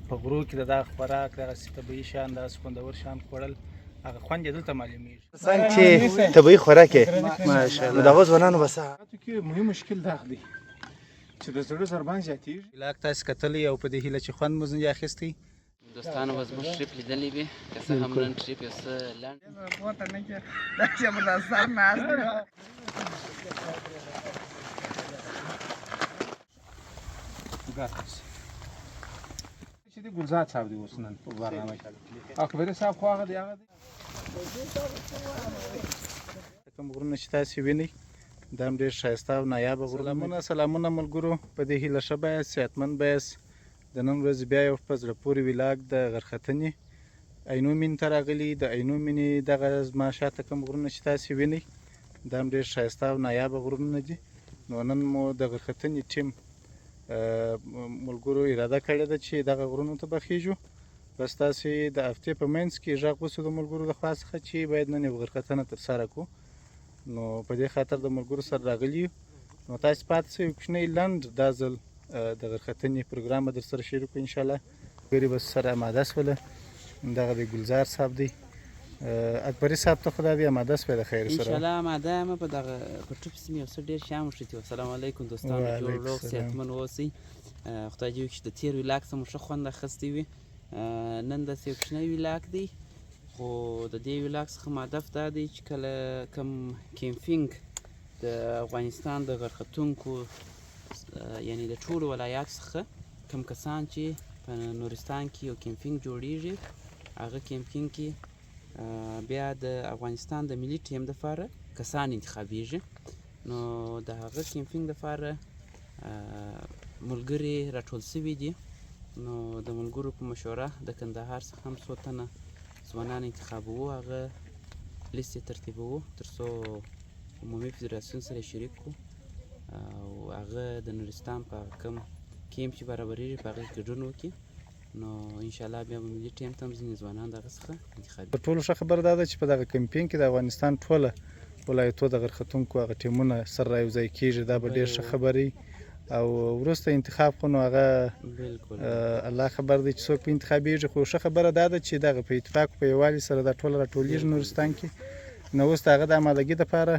په غرو کې د دغه خوراک دغسې طبیعي شیان دغسې خوندور شیان خوړل هغه خوند یې دلته معلومیږي. څنګه چې طبیعي خوراک یې ماشاءالله نو د هغو ځوانانو به څه کې مهم مشکل دغه دی چې د زړه ضربان زیاتېږي. ولاک تاسې کتلی او په دې هیله چې خوند مو ځینې اخیستی. دوستانو به زموږ ټریپ لیدلی وي که څه هم نن ټریپ یو څه لنډ چې دی ګلزار صاحب دی اوس نن په برنامه کې اکبر صاحب خو هغه دی کوم غرونه چې تاسې وینئ دا هم ډېر ښایسته او نایابه غرونه. سلامونه ملګرو، په دې هیله ښه بایاست، صحتمند بایاست. د نن ورځې بیا یو په زړه پورې ولاګ د غرختنې عینو مینې ته راغلي. د عینو مینې دغه زما شاته کوم غرونه چې تاسې وینئ دا هم ډېر ښایسته او نایابه غرونه دي. نو نن مو د غرختنې ټیم ملګرو اراده کړې ده چې دغه غرونو ته به خیږو. بس تاسې د هفتې په منځ کې غږ وسو د ملګرو د خوا څخه چې باید نن یو غرختنه ترسره کړو. نو په دې خاطر د ملګرو سره راغلي یو. نو تاسې پاتې شئ، یو کوچنی لنډ دا ځل د غرختنې پروګرام به در سره شروع کړو انشاءالله. ملګري به سره اماده شوله. دغه د ګلزار صاحب دی، اکبري صاحب ته خو دا دی اماده شوی د خیر سره انشاءالله اماده یم. په دغه په ټریپ کې مې یو څه ډېر شیان وشتي. السلام علیکم دوستانو، جوړ روغ صحتمند اوسئ. خدای دې وکړي چې د تېر ولاګ څخه مو ښه خوند اخیستی وي. نن داسې یو کوچنی ولاګ دی، خو د دې ولاګ څخه هدف دا دی چې کله کوم کیمپینګ د افغانستان د غرختونکو یعنی د ټولو ولایاتو څخه کوم کسان چې په نورستان کې یو کیمپینګ جوړیږي، هغه کیمپینګ کې بیا د افغانستان د ملي ټیم دپاره کسان انتخابیږي. نو د هغه کیمپینګ دپاره ملګري راټول سوي دي. نو د ملګرو په مشوره د کندهار څخه هم څو تنه ځوانان انتخابوو، هغه لیست یې ترتیبوو تر څو عمومي فدراسیون سره یې شریک کړو او هغه د نورستان په کوم کیمپ چې برابریږي په هغه کې ګډون وکړي. نو انشاءالله بیا به ملي ټیم ته هم ځینې ځوانان دغه څخه انتخابي. تر ټولو ښه خبره دا ده چې په دغه کیمپینګ کې د افغانستان ټوله ولایتو د غرختونکو هغه ټیمونه سره رایوځای کېږي. دا به ډېر ښه خبره او وروسته انتخاب خو نو هغه الله خبر دی چې څوک په انتخابیږي. خو ښه خبره دا ده چې دغه په اتفاق په یووالي سره دا ټوله راټولیږي نورستان کې. نو اوس د هغه د امادګۍ دپاره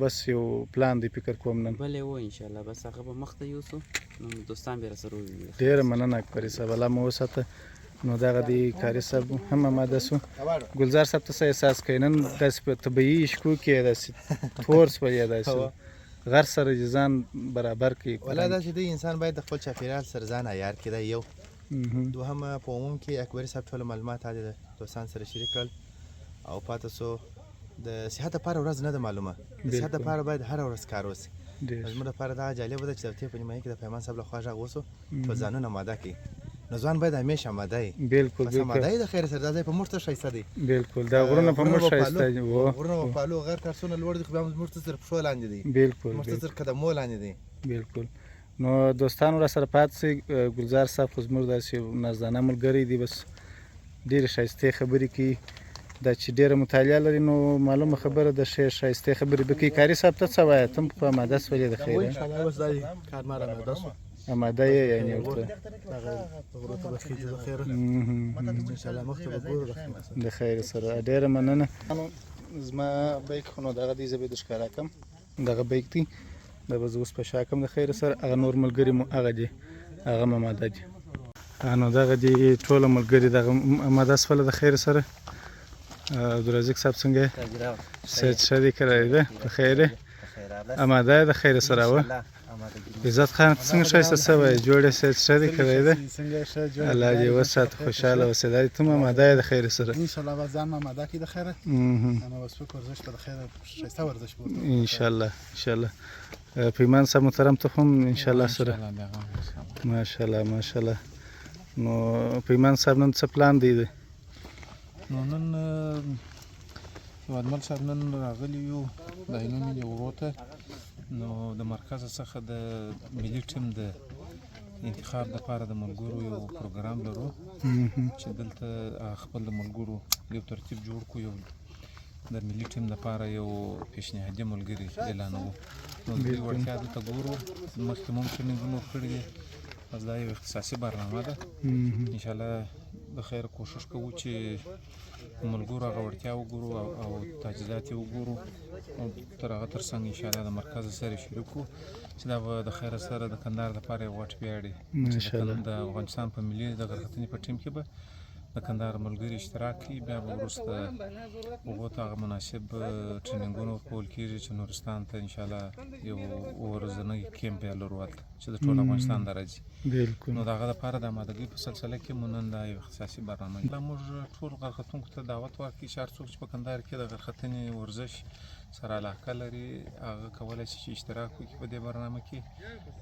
بس یو پلان دی فکر کوم نن. بله و انشاءالله بس هغه به مخته یوسو. نو دوستان بیا راسره وویني. ډېره مننه اکبري صاحب، الله مو وساته. نو دغه دی کاري صاحب هم اماده سو. ګلزار صاحب ته څه احساس کوي نن داسې په طبیعي اشکو کې داسې تور شول یا داسې غر سره چې ځان برابر کړي؟ ولا دا چې دی انسان باید د خپل چاپېریال سره ځان عیار کړي. دا یو. دوهمه په عموم کې اکبري صاحب ټول معلومات د دوستان سره شریک کړل او پاتې سو د صحت لپاره ورځ نه ده معلومه. د صحت لپاره باید هره ورځ کار وسي. زموږ لپاره دا جالبه ده چې د هفتې په نیمایي کې د پیمان صاحب لخوا غږ وسو ټول ځانونه اماده کړي. نو ځوان باید همیشه اماده وي. بالکل بس اماده وي د خیر سره. دا ځای په موږ ته ښایسته دی. بالکل دا غرونه په موږ ښایسته دي. غرونه په پالو غر کارسونه لوړ دي خو بیا موږ ته تر پښو لاندې دي. بالکل موږ ته تر قدمو لاندې دي. بالکل. نو دوستانو را سره پاتې شئ. ګلزار صاحب خو زموږ داسې نازدانه ملګری دی، بس ډېرې ښایستې خبرې کوي. دا چې ډېره مطالعه لري نو معلومه خبره ده ښې ښایستې خبرې به کوي. کاري صاحب ته څه وایه؟ ته هم په اماده شولې د خیره؟ انشاءالله اوس دا کارمار اماده شو. اماده یې یعنې ورته هغه غرو ته به خېږي د خیره. انشاءالله مخکې به ګورو د خیر سره. ډېره مننه. زما بیک خو نو دغه دی، زه به یې درښکاره کړم. دغه بیک دی، دا به زه اوس په شا کړم د خیر سره. هغه نور ملګري مو هغه دي، هغه هم اماده دي. نو دغه دي ټوله ملګري دغه اماده شوله د خیر سره. عبدالرزاق صاحب څنګه یې؟ صحت ښه دی که راېده؟ په خیر یې؟ اماده یې د خیر سره وه؟ عزت خان ته څنګه ښایسته شوی یې؟ جوړ یې صحت ښه دی که راېده؟ الله دې وساته، خوشحاله اوسې. دا ته هم اماده یې د خیر سره؟ انشاءالله به ځان مې اماده کړي د خیره. انا به سپک ورزش به د خیره ښایسته ورزش به انشاءالله. انشاءالله پیمان صاحب محترم ته هم انشاءالله سره. ماشاءالله ماشاءالله. نو پیمان صاحب نن څه پلان دی؟ نو نن هیوادمل صاحب نن راغلي یو د عینو ملي غرو ته. نو د مرکز څخه د ملي ټیم د انتخاب دپاره د ملګرو یو پروګرام لرو چې دلته خپل د ملګرو یو ترتیب جوړ کړو. یو د ملي ټیم دپاره یو پیشنهادي ملګري اعلانوو. نو د دوی وړتیا دلته ګورو. مخکې مو ټرینینګونه ورکړي دي بس دا یو اختصاصي برنامه ده انشاءالله د خیر کوشش کوو چې ملګرو هغه وړتیا وګورو او تجهیزات یې وګورو او تر هغه تر څنګ انشاءالله د مرکز سره شریک کړو چې دا به د خیر سره د کندهار دپاره یو غټ ویاړ وي د افغانستان په ملي د غرختنې په ټیم کې به د کندهار ملګري اشتراک کوي بیا به وروسته هغو ته هغه مناسب ټریننګونه ورکول کېږي چې نورستان ته انشاءالله یو ورځنی کیمپ یې لرو هلته چې د ټول افغانستان نه راځي نو د هغه دپاره د آمادګۍ په سلسله کې مو نن دا یو اختصاصي برنامه دا موږ ټول غرختونکو ته دعوت ورکړي چې هر څوک چې په کندهار کې د غرختنې ورزش سره علاقه لري هغه کولی شي چې اشتراک وکړي په دې برنامه کې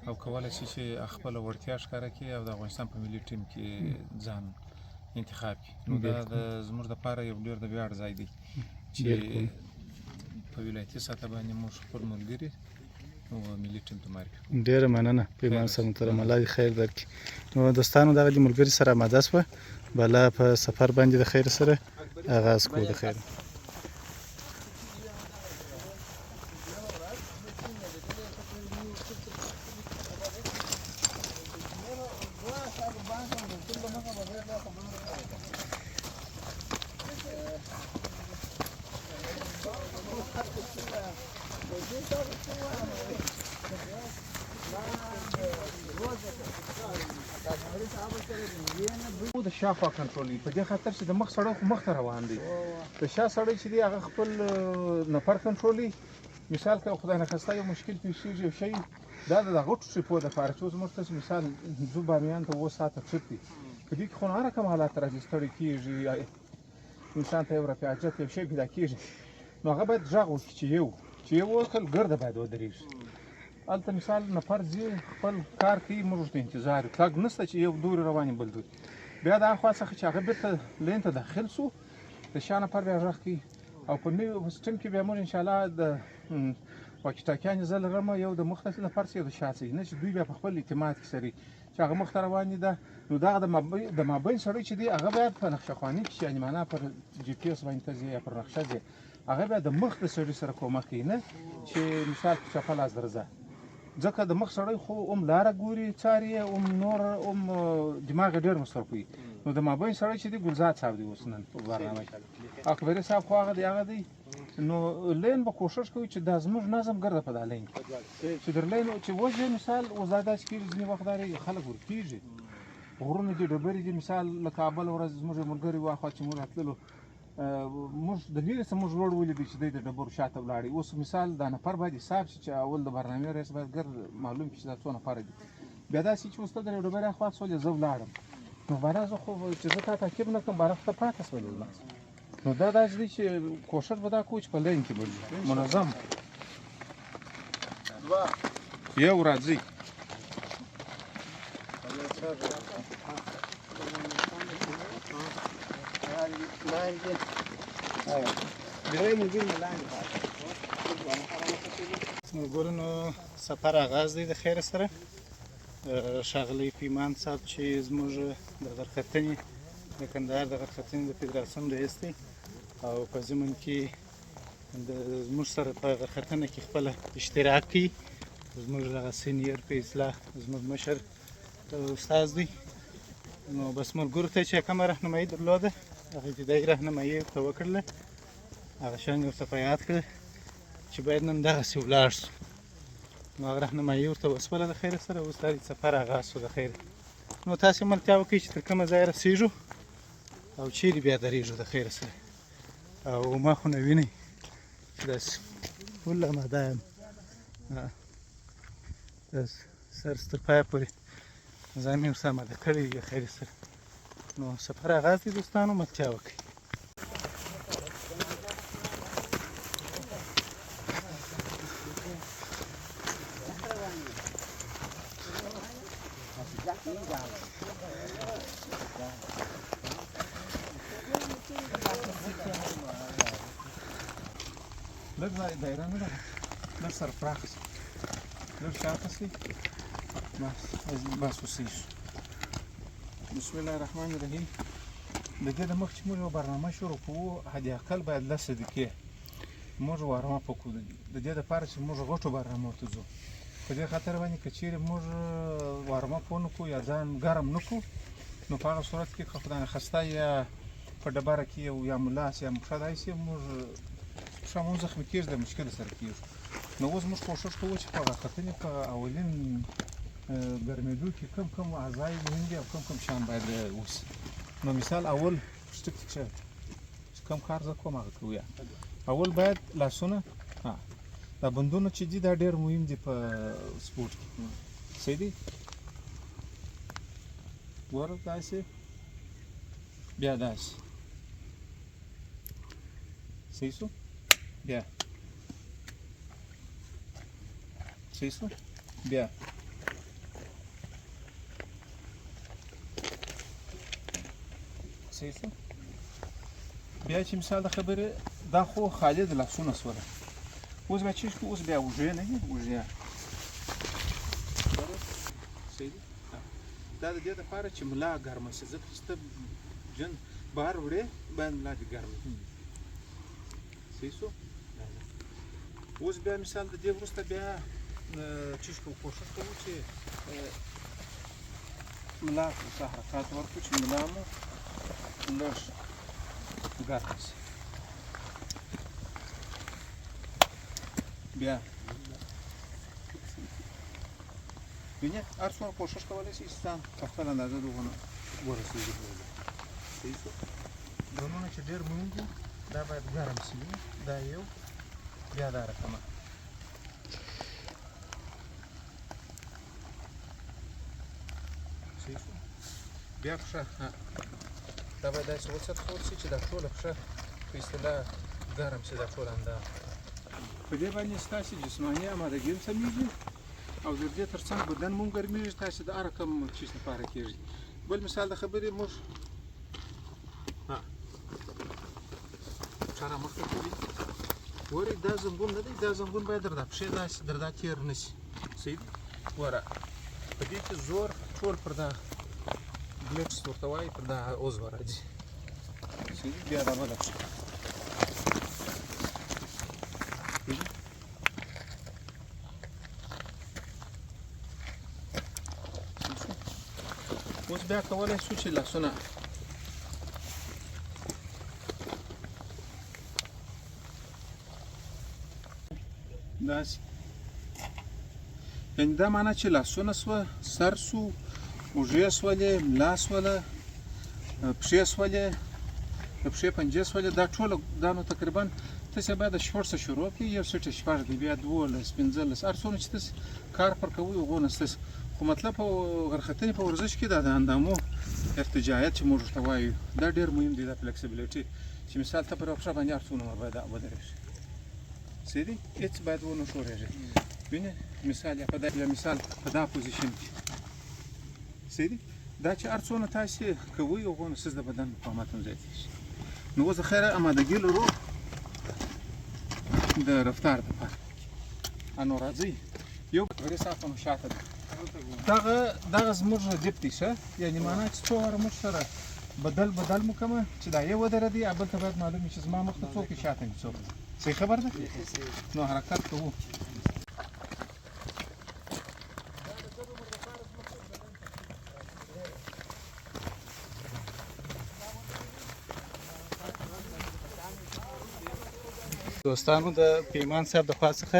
او کولی شي چې خپله وړتیا ښکاره کړي او د افغانستان په ملي ټیم کې ځان انتخاب کړي نو دا زموږ دپاره یو ډېر د ویاړ ځای دی چې په ولایتي سطح باندې موږ خپل ملګري او ملي ټیم ته معرفي کړو. ډېره مننه پیمان صاحب محترم، الله دې خیر درکړي. نو دوستانو دغه د ملګري سره آماده شوه بله په سفر باندې د خیر سره آغاز کړو. د خیر د شاخوا کنټرولوي په دې خاطر چې د مخ سړی خو مخ ته روان دی د شا سړی چې دی هغه خپل نفر کنټرولوي مثال که خدای نخواسته یو مشکل پیښ کېږي یو شی دا د غټو ټریپو دپاره چې اوس موږ تاسو مثال ځو بامیان ته 7 ساعته ټریپ دی په دې کې خو هر رقم حالات راځي ستړی کېږي انسان ته یو رفاجت یو شی پیدا کېږي نو هغه باید غږ وکړي چې یو وکړ ګرده باید ودرېږي هلته مثال نفر ځي خپل کار کوي موږ ورته انتظار یو تګ نشته چې یو دورې روانې بل دورې بیا د هغه خوا څخه چې هغه بېرته لین ته داخل سو د شا نفر بیا غږ کوي او په نوي سیسټم کې بیا موږ انشاءالله د واکي ټاکیانې زه لرم یو د مخ ته نفر څه یو د شا څه نه چې دوی بیا په خپل اعتماد کې سري چې هغه مخ ته روانې ده نو دغه د مابین سړی چې دی هغه باید په نقشه خواني کې یعنې معنا پر جي پي اس باندې ته ځي یا پر نقشه ځي هغه بیا د مخ د سړي سره کومک کوي نه چې مثال په چپه لاس درځه ځکه د مخ سړی خو لاره ګوري څاري نور دماغ ډېر مصرف کوي نو د مابین سړی چې دی ګلزاد صاحب دی اوس نن په برنامه کې اکبري صاحب خو هغه دی نو لین به کوشش کوي چې دا زموږ نظم ګرده په دا لین چې در لین چې وجه مثال اوس دا داسې کېږي ځینې وخت دا خلک ورکېږي غرونه دي ډبرې دي مثال له کابل ورځ زموږ ملګري واخوا چې موږ راتللو موږ د لرې څه موږ لوړ ولیدو چې دی د ډبرو شاته ولاړی اوس مثال دا نفر باید حساب شي چې اول د برنامې رئیس باید ګر معلوم کړي چې دا څو نفره دي بیا داسې چې اوس ته د ډبرې اخوا سولې زه ولاړم نو باره زه خو چې زه تا تعقیب نه کړم باره ته پاتې شولې نو دا داسې دی چې کوشش به دا کوو چې په لین کې به منظم یو راځي ګورو نو سفر آغاز دی د خیر سره ښاغلی پیمان صاحب چې زموږ د غرختنې د کندهار د غرختنې د فدراسیون رئیس دی او په ضمن کې زموږ سره په غرختنه کې خپله اشتراک کوي زموږ دغه سینیر په اصلاح زموږ مشر استاد دی نو بس ملګرو ته چې کومه رهنمایي درلوده هغه ابتدایي رهنمایي ورته وکړله هغه شیان یې ورته په یاد کړه چې باید نن دغسې ولاړ شو نو هغه رهنمایي ورته وسوله د خیر سره اوس دا سفر آغاز شو د خیر نو تاسې ملتیا وکړئ چې تر کومه ځایه رسېږو او چیرې بیا درېږو د خیر سره او ما خو نه وینئ چې داسې ټوله اماده یم سر تر پایه پورې ځان مې ورسره اماده کړی د خیر سره نو سفر آغاز دی دوستانو ملتیا وکړئ لږ دایره نه ده لږ سر پراخه شي لږ شاته شي بس اوسې شو بسم الله الرحمن الرحیم د دې د مخ چې موږ یو برنامه شروع کوو حد اقل باید 10 دقیقې موږ وارم اپ وکړو د دې دپاره چې موږ غټو برنامو ته ځو په دې خاطر باندې که چیرې موږ وارماپ ونه کړو یا ځان ګرم نه کړو نو په هغه صورت کې که خدای نخواسته یا په ډبره کې یا ملاس یا پښه داسې موږ پښه مو زخمي کېږي د مشکل سره کېږي نو اوس موږ کوښښ کوو چې په راختنې په اولین ګرمېدو کې کم اعضاء مهم دي او کم شیان باید وشي نو مثال اول شټک چې کم کار زه کوم هغه کوو اول باید لاسونه دا بندونه چې دي دا ډېر مهم دي په سپورټ کې صحیح دي ګوره داسې بیا داسې صحیح شو بیا صحیح شو بیا صحیح شو بیا چې مثال د خبرې دا خو خالي د لاسونه سوله اوس به چی شو اوس بیا اوږې نه دي اوږې صحیح دي دا د دې دپاره چې ملا ګرمه شي ځکه چې ته جن بهر وړې باید ملا دې ګرمه صحیح شو اوس بیا مثال د دې وروسته بیا چی شو کوښښ کوو چې ملا ته حرکات ورکړو چې ملا مو لږ ګرمه شي بیا وینې هر څومره کوښښ کولی شي چې ځان په خپله اندازه دغونه ورسېږي صحیح شو ډرمونه چې ډېر مهم دي دا باید ګرم شي دا یو بیا دا رقمه صحیح شو بیا پښه دا باید داسې وساتل شي چې دا ټوله پښه په اصطلاح ګرم شي دا ټوله اندازه په دې باندې ستاسې جسماني آمادګي هم سمیږي او د دې تر څنګ بدن مو هم ګرمېږي تاسې د هر رقم چیز لپاره کېږي بل مثال د خبرې موږ پښه رامخته کړي ګورئ دا زنګون نه دی دا زنګون باید در دا پښې داسې در دا تېر نه شي صحیح دي ګوره په دې کې زور ټول پر دا ګلیټس ورته وایي پر دا عضو راځي صحیح دي بیا دا بله پښه اوس بیا کولی شو چې لاسونه داسې یعنې دا معنا چې لاسونه سوه سر سو اوږې سولې ملا سوله پښې سولې د پښې پنجې سولې دا ټوله دا نو تقریبا تاسې باید د شپږ څخه شروع کړئ یو څټه شپږ دی بیا 12 15 هر څومره چې تاسې کار پر کوئ هغونه ستاسې خو مطلب په غرختنې په ورزش کې دا د اندامو ارتجاعیت چې موږ ورته وایو دا ډېر مهم دی دا فلیکسیبیلیټي چې مثال ته پر یوه پښه باندې هر څومره باید ودرېږي صحیح دی هېڅ باید ونه ښورېږي وینې مثال یا مثال په دا پوزیشن کې صحیح دی دا چې هر څونه تاسې کوئ هغونه ستاسې د بدن مقاومت هم زیاتېږي نو اوس د خیره آمادګي لرو د رفتار دپاره نو راځئ یو غري صافه مو شاته ده دغه زموږ ردیف دی ښه یعنې معنا چې څو واره موږ سره بدل مو کومه چې دا یو ودرېدی بل ته باید معلوم وي چې زما مخ ته څوک وي شاته مې څوک صحیح خبر ده نو حرکت کوو دوستانو د پیمان صاحب د خوا څخه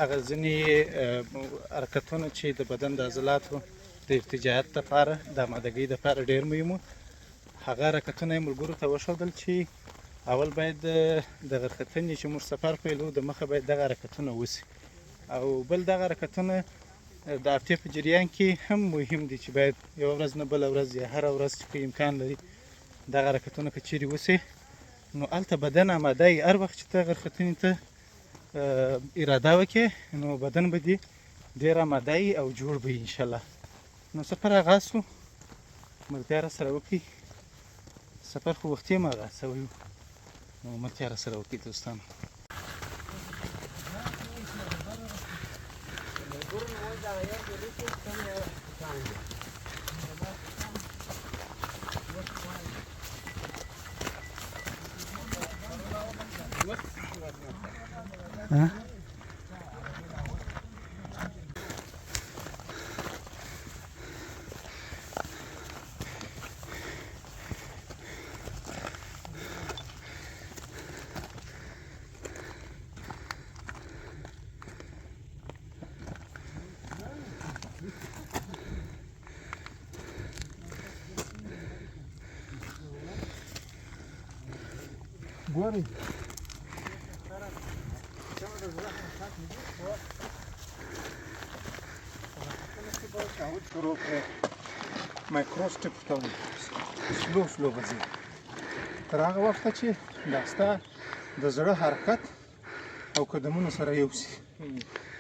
هغه ځینې حرکتونه چې د بدن د عضلاتو د ارتجاعیت لپاره د آمادګۍ لپاره ډېر مهم وو هغه حرکتونه یې ملګرو ته وښودل چې اول باید د غرختنې چې موږ سفر پیلوو د مخه باید دغه حرکتونه وشي او بل دغه حرکتونه د هفتې په جریان کې هم مهم دي چې باید یوه ورځ نه بله ورځ یا هره ورځ چې که امکان لري دغه حرکتونه که چیرې وشي نو هلته بدن آماده وي هر وخت چې ته غرختنې ته اراده وکړې نو بدن به دې ډېر آماده وي او جوړ به وي انشاءالله نو سفر آغاز شو ملتیا راسره وکړئ سفر خو وختي هم آغاز شوی و نو ملتیا راسره وکړئ دوستانو ګورئ شروع کړئ مایکروسټپ ته سلو به ځي تر هغه وخته چې دا ستا د زړه حرکت او قدمونو سره یو شي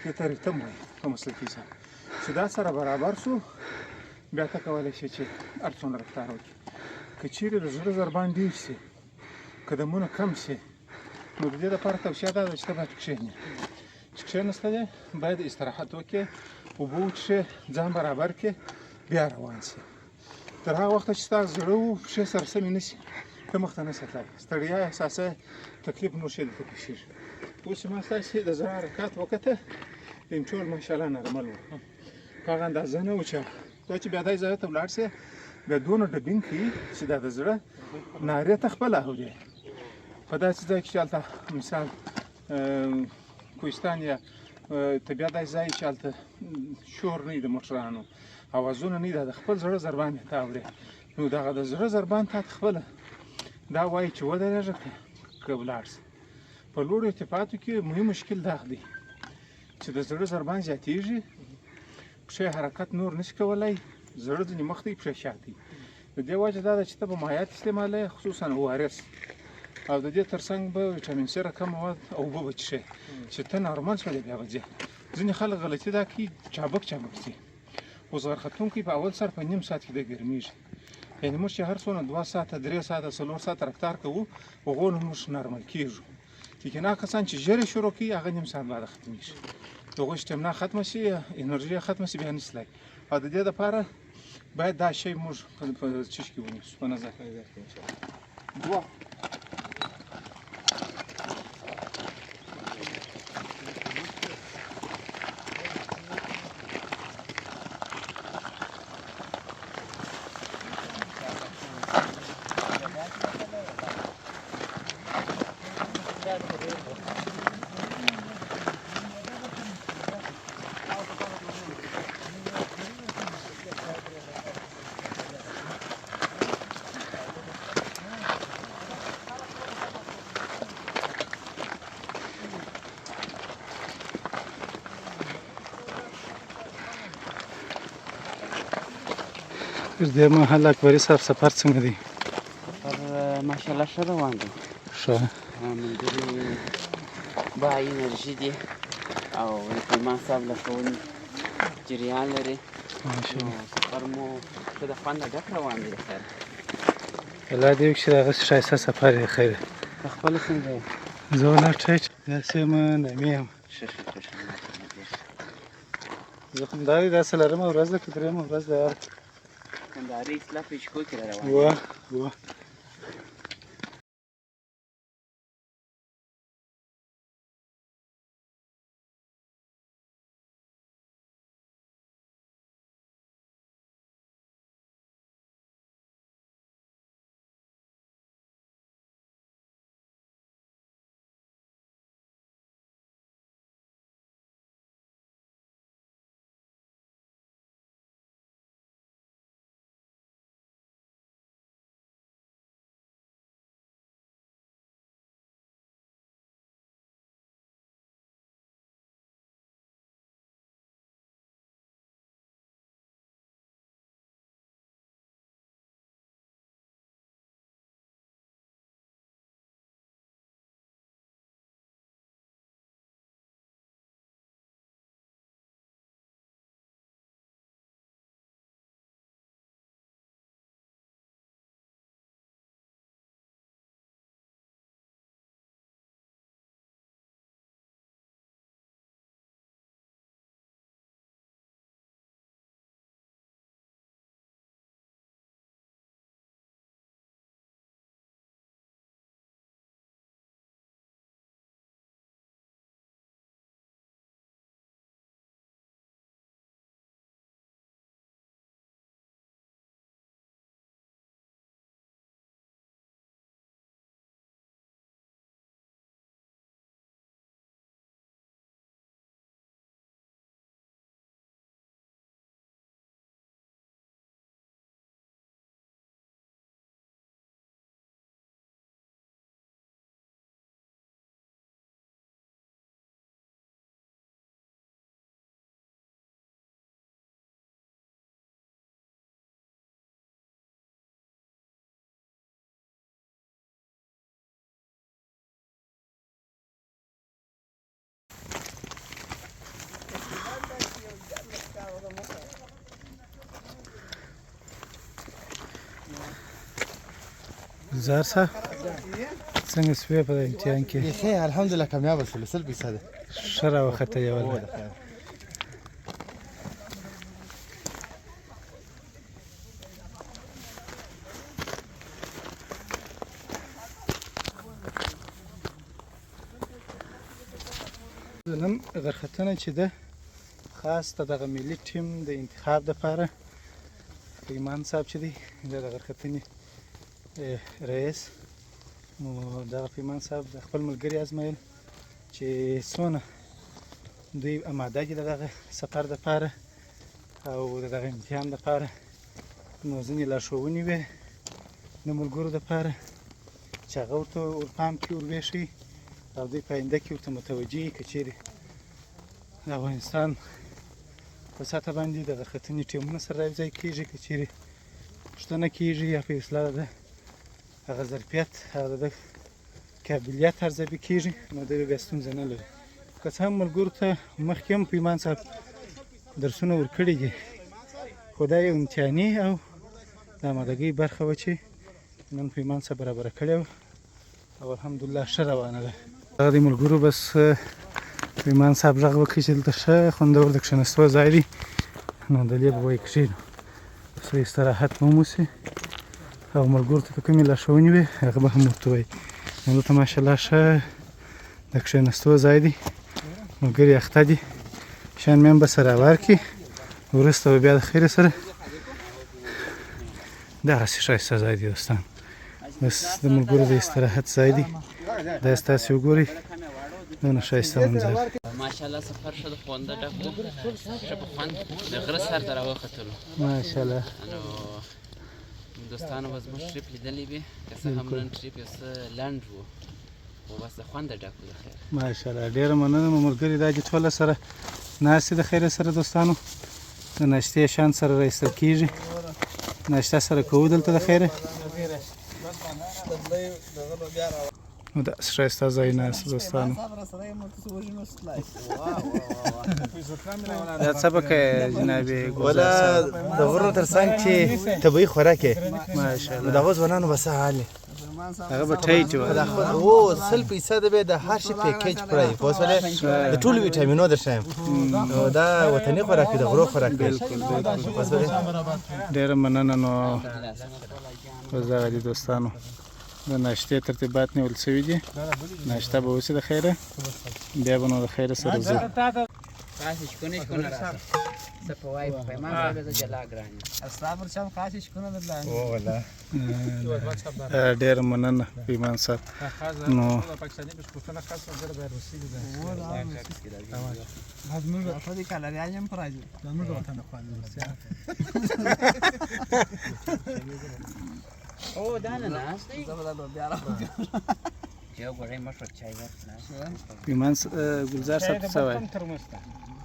دې ته ریتم وایي په مسلکي حساب چې دا سره برابر شو بیا ته کولی شې چې هر څومره رفتار وکړي که چیرې د زړه ضربان ډېر شي قدمونه کم شي نو د دې لپاره توصیه دا ده چې ته باید کښېنې چې کښېنسته باید استراحت وکړې اوبه وڅښې ځان برابر کړې بیا روان شي تر هغه وخته چې ستا زړه و پښې سره سمې نه شي ته مخته نه شې تللی ستړیا احساسه تکلیف نور شی درته پېښېږي اوس چې ما ستاسې د زړه حرکات وکته انټرول ماشاءالله نارمل و په هغه اندازه نه و چې دا چې بیا دې ځای ته ولاړ شې بیا دونه ډبینګ کوي چې دا د زړه نارې ته خپله اورې په داسې ځای کې چې هلته مثال کوهستان یا طبیعت داسې ځای چې هلته شور نه وي د موټرانو اوازونه نه وي دا د خپل زړه ضربان یې ته اورې نو دغه د زړه ضربان تا ته خپله دا وایي چې ودرېږه که ولاړ سه په لوړو ارتفاعاتو کې مهم مشکل دا دی چې د زړه ضربان زیاتېږي پښې حرکت نور نشي کولی زړه ځینې مخ ته وي پښې شاته وي د دې وجه دا ده چې ته به مایعات استعمالوې خصوصا ORS او د دې ترڅنګ به ویټامین سي رقم مواد او اوبه به څښې چې ته نارمل شولې بیا به ځې ځینې خلک غلطي دا کوي چابک ځي اوس غرختونکی په اول سر په نیم ساعت کې د ګرمېږي یعنې موږ چې هر څونه 2 ساعته 3 ساعته 4 ساعته رفتار کوو هغو نه موږ نارمل کېږو لیکن هغه کسان چې ژر یې شروع کوي هغه نیم ساعت بعده ختمېږي د هغوی سټمنا ختمه شي انرژي یې ختمه شي بیا نه شي تللی او د دې دپاره باید دا شی موږ په چیش کې ونیسو په نظر دوه تر دې مهاله اکبري صاحب سفر څنګه دی؟ سفر ماشاءالله ښه روان دی ښه ملګري با انرژي دي او د پیمان صاحب لارښوونې جریان لري نو سفر مو ښه د خونده ډک روان دی د خیر الله دې وکړي چې دغسې ښایسته سفر یې خیر ته خپله څنګه یې زه ولاړ ټیټ داسې یم نامې یم زه خو همدا دی دا څلورمه ورځ ده که درېیمه ورځ ده کندهاري اصلاح په شکو کې را روان وه گلزار صاحب څنګه شوې په دې امتحان کې؟ بیخي الحمدلله کامیابه شولو 100%. ښه راوختلې والله. نن غرختنه چې ده خاص د دغه ملي ټیم د انتخاب دپاره ایمان صاحب چې دی د غرختنې رئیس نو دغه ایمان صاحب د خپل ملګري ازمایل چې څونه دوی اماده دي د دغه سفر دپاره او د دغه امتحان دپاره نو ځینې لارښوونې وې د ملګرو دپاره چې هغه ورته ورپام کړي ورویښوي او دوی په آینده کې ورته متوجه وي که چیرې د افغانستان په سطحه باندې د غرختنې ټیمونه سره یوځای کېږي که چیرې پوښتنه کېږي یا په اصطلاح د هغه ظرفیت هغه د قابلیت ارزیابي کېږي نو دوی بیا ستونزه نه لري. که څه هم ملګرو ته مخکې هم پیمان صاحب درسونه ورکړي دي خو دا یو امتحاني او د امادګۍ برخه وه چې نن پیمان صاحب برابره کړې وه او الحمدلله ښه روانه ده. هغه د ملګرو بس پیمان صاحب غږ وکړي چې دلته ښه خوندور د کښېنستو ځای دی نو دلې به وایي کښېنو څه استراحت به هم وشي او ملګرو ته کومې لارښوونې وې هغه به هم ورته وایي. نو دلته ماشاءالله ښه د کښېنستو ځای دی ملګري اخته دي شیان مې هم به سره هوار کړي وروسته به بیا د خیرې سره دغسې ښایسته ځای دی دوستان بس د ملګرو د استراحت ځای دی دا ستاسې وګورئ دونه ښایسته منظر ماشاءالله سفر ښه د خونده ډک و ښه په خوند د غره سر ته راوختلو ماشاءالله نو دوستانو به زموږ ټریپ لیدلی وي که څه هم نن ټریپ یو څه لنډ و خو بس د خونده ډک و د خیر ماشاءالله ډېره مننه مو ملګري دا چې ټوله سره ناستې د خیره سره دوستانو د ناشتې شان سره را ایستل کېږي ناشته سره کوو دلته د خیره نو داسې ښایسته ځای ناست دوستانو دا څه به کوې جناب ولا د غرونو تر څنګ چې طبیعي خوراک یې ماشاءالله نو د هغو ځوانانو به څه حال دی هغه به ټیټ وي او 100% به د هر شي پیکیج پرای پوه شولې د ټولو ویټامینو درشم نو دا وطني خوراک دی د غرو خوراک دی ډېره مننه نو اوس دغه دي دوستانو د ناشتې ترتیبات نیول شوي دي ناشته به وشي د خیره بیا به نو د خیره سره ځو خاص شکونه راځه څه په وای په ما سره د جلا ګران استغفر شم خاص شکونه درلان او والله ډېر مننه پیمان صاحب نو پاکستاني بشکوتونه خاص وګړه به روسي دي موږ په دې کال راځم پر راځو موږ وطن خو او دا نه ناشته زبردست بیا راځو یو غوړې مشر چای ورته پیمان ګلزار صاحب څه وایي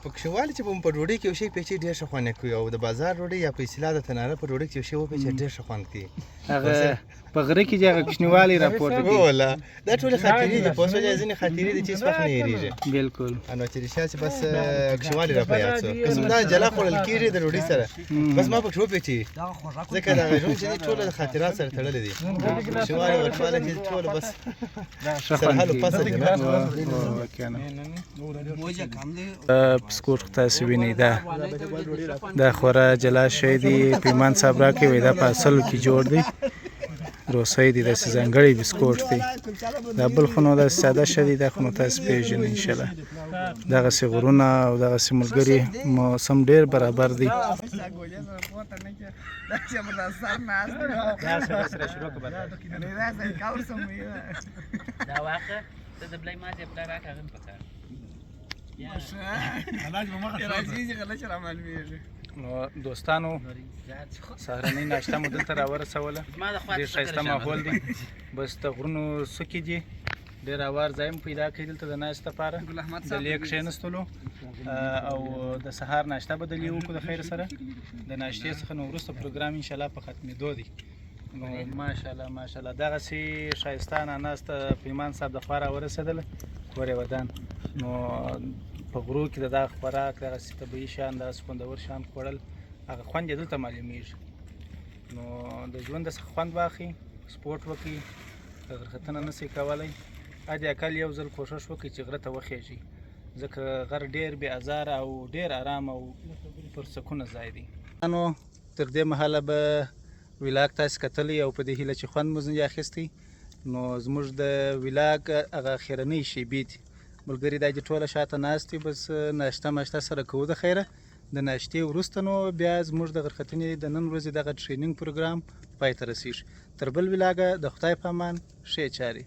په کښوالي چې په ډوډۍ کې یو شی پیچي ډېر ښه خوند کوي او د بازار ډوډۍ یا په اصطلاح د تناره په ډوډۍ کې یو شی وپیچي ډېر ښه خوند کوي هغه په غره کې چې هغه کوچنیوالی راپورته کوي والله دا ټول خاطرې دي په څه ځینې خاطرې دي چې هیڅ وخت نه هېرېږي بالکل انو چې رښتیا چې بس کښوالي را پیدا شو قسم دا جلا خوړل کېږي د ډوډۍ سره بس ما په ټوپ پیچي ځکه دا ژوند چې ټول د خاطرات سره تړلې دي کښوالي ورته چې ټول بس سره حل پاسه دي بسکوټ تاسو وینئ دا خورا جلا شی دی پیمان صاحب راکړی وایي دا په اصلو کې جوړ دی روسۍ دی داسې ځانګړی بسکوټ دی دا بل خو نو داسې ساده شی دی دا خو نو تاسو پېژنئ انشاءالله دغسې غرونه او دغسې ملګري موسم ډېر برابر دی دا واخه ته د بلای مازه بل راک هغه پکار نو دوستانو سهارنۍ ناشته مو دلته راورسوله ډېر ښایسته ماحول دی بس د غرونو څوکې دي ډېر هوار ځای مو پیدا کړي دلته د ناستې لپاره دلې کښېنستلو او د سهار ناشته به دلې وکړو د خیر سره د ناشتې څخه نو وروسته پروګرام انشاءالله په ختمېدو دی نو ماشاءالله ماشاءالله دغسې ښایسته ناناسته پیمان صاحب د خوا راورسېدله کورې ودان نو په غرو کې د دغه خوراک دغسې طبیعي شیان دغسې خوندور شیان خوړل هغه خوند یې دلته معلومیږي نو د ژوند څخه خوند واخلئ سپورټ وکړي که غرختنه نشي کولی حد اقل یو ځل کوشش وکړي چې غره ته وخیژي ځکه غر ډېر بې ازاره او ډېر ارام او پر سکونه ځای دی نو تر دې مهاله به ولاګ تاسې کتلی او په دې هیله چې خوند مو ځینې اخیستی نو زموږ د ولاګ هغه اخرنۍ شیبې دي ملګري دا دي ټوله شاته ناست دي بس ناشته ماشته سره کوو د خیره د ناشتې وروسته نو بیا زموږ د غرختنې د نن ورځې دغه ټرینینګ پروګرام پای ته رسیږي تر بل ولاګه د خدای په امان ښې چارې